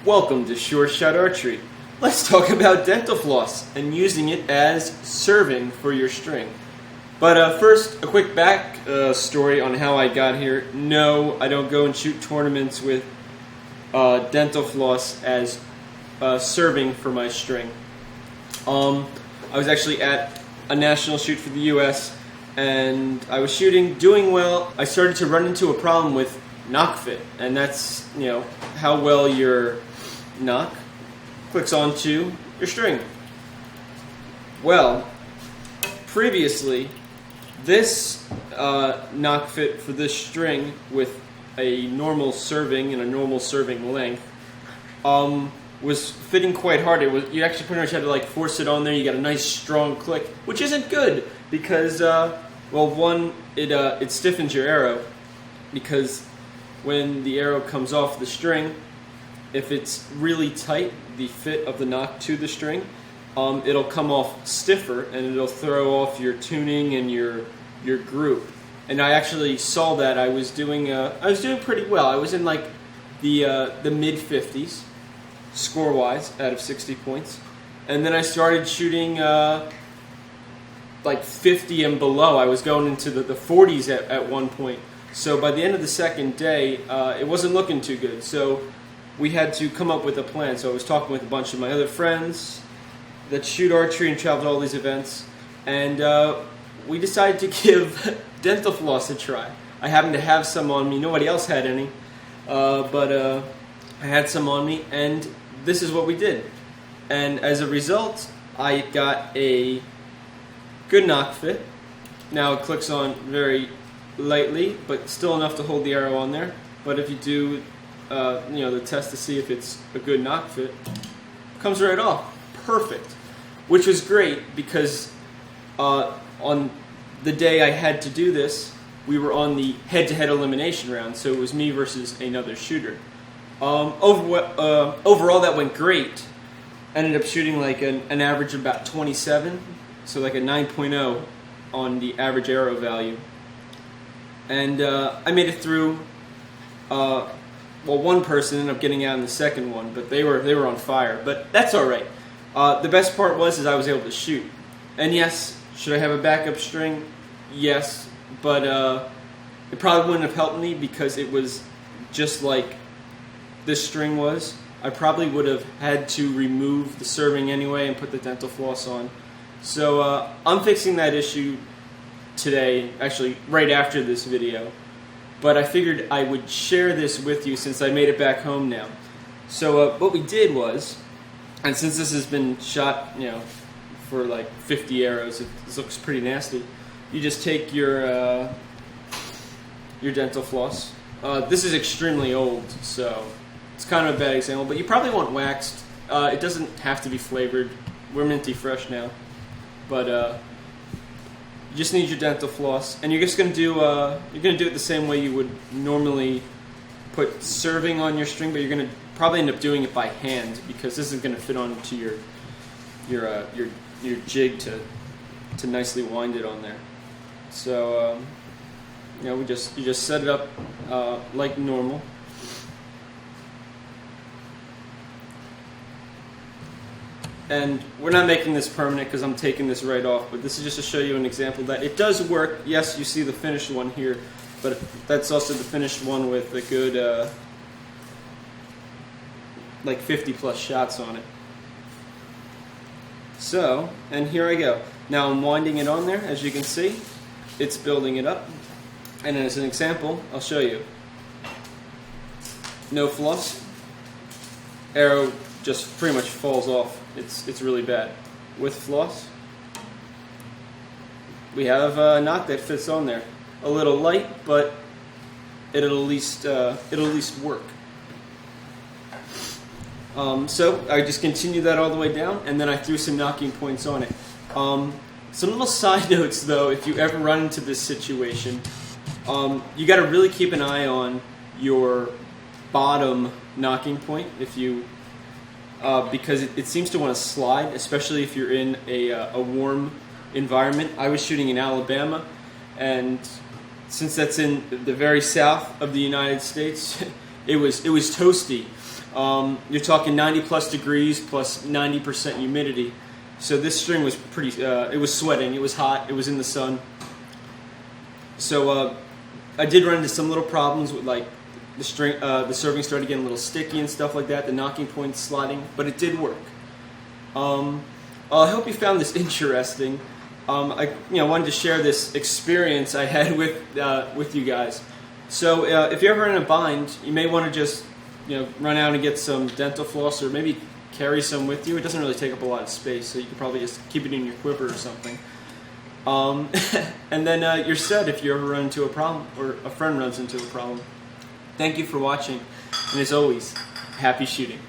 Welcome to Sure Shot Archery. Let's talk about dental floss and using it as serving for your string. But first, a quick back story on how I got here. No, I don't go and shoot tournaments with dental floss as serving for my string. I was actually at a national shoot for the U.S. and I was shooting, doing well. I started to run into a problem with knock fit, and that's how well your knock clicks onto your string. Well, previously, this knock fit for this string with a normal serving and a normal serving length was fitting quite hard. You actually pretty much had to force it on there. You got a nice strong click, which isn't good because one, it stiffens your arrow, because when the arrow comes off the string, if it's really tight, the fit of the knock to the string, it'll come off stiffer and it'll throw off your tuning and your group. And I actually saw that. I was doing pretty well. I was in the mid 50s score wise out of 60 points, and then I started shooting 50 and below. I was going into the 40s at one point. So by the end of the second day, it wasn't looking too good. So we had to come up with a plan. So I was talking with a bunch of my other friends that shoot archery and travel to all these events, and we decided to give dental floss a try. I happened to have some on me. Nobody else had any, but I had some on me, and this is what we did. And as a result, I got a good knock fit. Now it clicks on very lightly, but still enough to hold the arrow on there. But if you do the test to see if it's a good knock fit, comes right off perfect, which was great because on the day I had to do this, we were on the head-to-head elimination round, so it was me versus another shooter. Overall, that went great. Ended up shooting an average of about 27, so a 9.0 on the average arrow value. And I made it through. One person ended up getting out in the second one, but they were on fire. But that's all right. The best part was I was able to shoot. And yes, should I have a backup string? Yes, but it probably wouldn't have helped me because it was just like this string was. I probably would have had to remove the serving anyway and put the dental floss on. So I'm fixing that issue today, actually right after this video. But I figured I would share this with you since I made it back home now. So what we did was, and since this has been shot, for 50 arrows, this looks pretty nasty. You just take your dental floss. This is extremely old, so it's kind of a bad example, but you probably want waxed. It doesn't have to be flavored. We're minty fresh now, but you just need your dental floss, and you're just gonna do it the same way you would normally put serving on your string, but you're gonna probably end up doing it by hand because this is gonna fit onto your jig to nicely wind it on there. So you just set it up like normal. And we're not making this permanent because I'm taking this right off, but this is just to show you an example that it does work. Yes, you see the finished one here, but that's also the finished one with a good 50 plus shots on it. So, and here I go. Now I'm winding it on there. As you can see, it's building it up. And as an example, I'll show you. No floss. Arrow just pretty much falls off. It's really bad. With floss, we have a knock that fits on there. A little light, but it'll at least work. So I just continued that all the way down, and then I threw some knocking points on it. Some little side notes, though, if you ever run into this situation, you got to really keep an eye on your bottom knocking point because it seems to want to slide, especially if you're in a warm environment. I was shooting in Alabama, and since that's in the very south of the United States, it was toasty. You're talking 90 plus degrees plus 90% humidity. So this string was pretty, it was sweating, it was hot, it was in the sun. So I did run into some little problems with like the string, the serving started getting a little sticky and stuff like that, the knocking points sliding, but it did work. I hope you found this interesting. I wanted to share this experience I had with you guys. So if you're ever in a bind, you may want to just run out and get some dental floss, or maybe carry some with you. It doesn't really take up a lot of space, so you can probably just keep it in your quiver or something. And then you're set if you ever run into a problem, or a friend runs into a problem. Thank you for watching, and as always, happy shooting.